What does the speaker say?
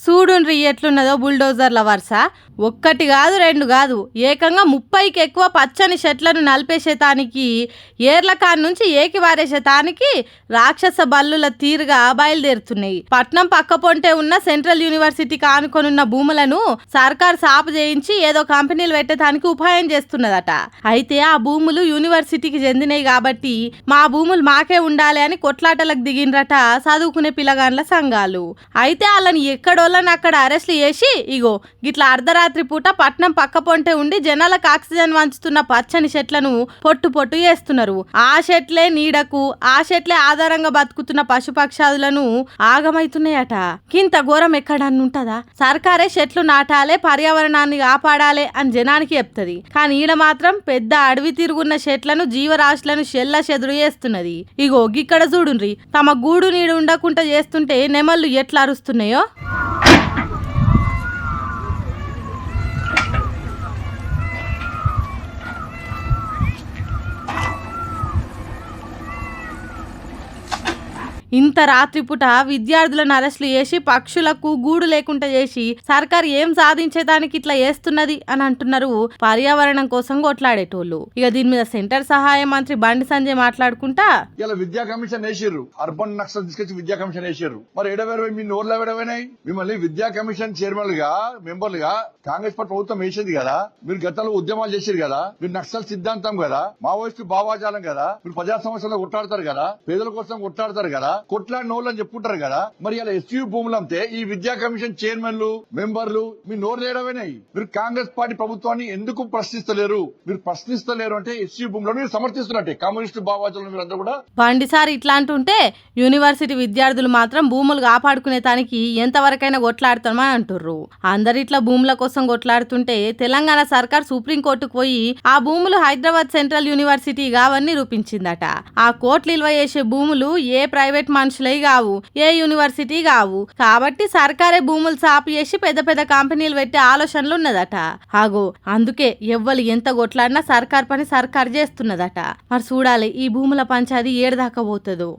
చూడుండ్రి ఎట్లున్నదో బుల్డోజర్ల వరుస. ఒక్కటి కాదు రెండు కాదు, ఏకంగా 30కి ఎక్కువ పచ్చని చెట్లను నలిపేసేతానికి, ఏర్లకాన్ నుంచి ఏకివారేసేతానికి రాక్షస బల్లుల తీరుగా బయలుదేరుతున్నాయి. పట్నం పక్క పొంటే ఉన్న సెంట్రల్ యూనివర్సిటీకి ఆనుకొనున్న భూములను సర్కార్ సాపు చేయించి ఏదో కంపెనీలు పెట్టడానికి ఉపాయం చేస్తున్నదట. అయితే ఆ భూములు యూనివర్సిటీకి చెందినవి కాబట్టి మా భూములు మాకే ఉండాలి అని కొట్లాటలకు దిగినరట చదువుకునే పిల్లగాండ్ల సంఘాలు. అయితే వాళ్ళని ఎక్కడోళ్ళని అక్కడ అరెస్టులు చేసి ఇగో గిట్లా అర్ధరాత్రి పూట పట్నం పక్క పొంటే ఉండి జనాలకు ఆక్సిజన్ వంచుతున్న పచ్చని చెట్లను పొట్టు పొట్టు చేస్తున్నారు. ఆ చెట్లే నీడకు, ఆ చెట్లే ఆధారంగా బతుకుతున్న పశుపక్షాదులను ఆగమైతున్నాయట. కింత ఘోరం ఎక్కడన్నుంటదా? సర్కారే చెట్లు నాటాలే, పర్యావరణాన్ని కాపాడాలే అని జనానికి చెప్తుంది. కానీ ఈడ మాత్రం పెద్ద అడవి తిరుగున్న చెట్లను, జీవరాశులను చెల్ల చెదురు చేస్తున్నది. ఇగో గిక్కడ చూడుండ్రి, తమ గూడు నీడు ఉండకుండా చేస్తుంటే నెమళ్ళు ఎట్లా అరుస్తున్నాయో. ఇంత రాత్రిపూట విద్యార్థులను అరెస్టులు చేసి పక్షులకు గూడు లేకుండా చేసి సర్కారు ఏం సాధించేదానికి ఇట్లా చేస్తున్నది అని అంటున్నారు పర్యావరణం కోసం కొట్లాడేటోళ్ళు. ఇక దీని మీద సెంటర్ సహాయ మంత్రి బండి సంజయ్ మాట్లాడుకుంటా, ఇలా విద్యా కమిషన్ వేసిర్రు, అర్బన్ నక్సల్ తీసుకొచ్చి విద్యా కమిషన్ వేసిర్రు. మరి ఎడవేరు మీ నోర్లు ఎడవైనాయి? మిమ్మల్ని విద్యా కమిషన్ చైర్మన్ గా, మెంబర్లుగా కాంగ్రెస్ పార్టీ ప్రభుత్వం వేసింది కదా. మీరు గతంలో ఉద్యమాలు చేసిరు కదా, మీరు నక్సల్ సిద్ధాంతం కదా, మావోయిస్టు భావాజాలం కదా, మీరు ప్రజా సమస్యలు కొట్లాడతారు కదా, పేదల కోసం కొట్లాడతారు కదా, కొట్లాడిన వాళ్ళు అని చెప్పుకుంటారు కదా. మరి ఇలా ఎస్యూ భూములు అంతే ఈ విద్యా కమిషన్ చైర్మన్లు, మెంబర్లు మీ నోరు లేడమైనాయి. మీరు కాంగ్రెస్ పార్టీ ప్రభుత్వాన్ని ఎందుకు ప్రశ్నిస్తలేరు? మీరు ప్రశ్నిస్తలేరు అంటే ఎస్యూ భూములను మీరు సమర్థిస్తున్నట్టే కమ్యూనిస్టు భావాజాలను మీరందరూ కూడా. బండిసారి ఇట్లా అంటుంటే యూనివర్సిటీ విద్యార్థులు మాత్రం భూములు కాపాడుకునే దానికి ఎంతవరకైనా కొట్లాడుతామని అంటుర్రు. అందరు ఇట్లా భూముల కోసం కొట్లాడుతుంటే తెలంగాణ సర్కార్ సుప్రీంకోర్టుకు పోయి ఆ భూములు హైదరాబాద్ సెంట్రల్ యూనివర్సిటీ కావని రూపించిందట. ఆ కోర్టులు నిల్వ చేసే భూములు ఏ ప్రైవేట్ మనుషులై కావు, ఏ యూనివర్సిటీ కావు. కాబట్టి సర్కారే భూములు సాపు చేసి పెద్ద పెద్ద కంపెనీలు పెట్టే ఆలోచనలు ఉన్నదట. ఆగో అందుకే ఎవ్వరు ఎంత కొట్లాడినా సర్కార్ పని సర్కార్ చేస్తున్నదట. మరి చూడాలి ఈ భూముల పంచాయతీ ఏడు దాకా పోతుందో.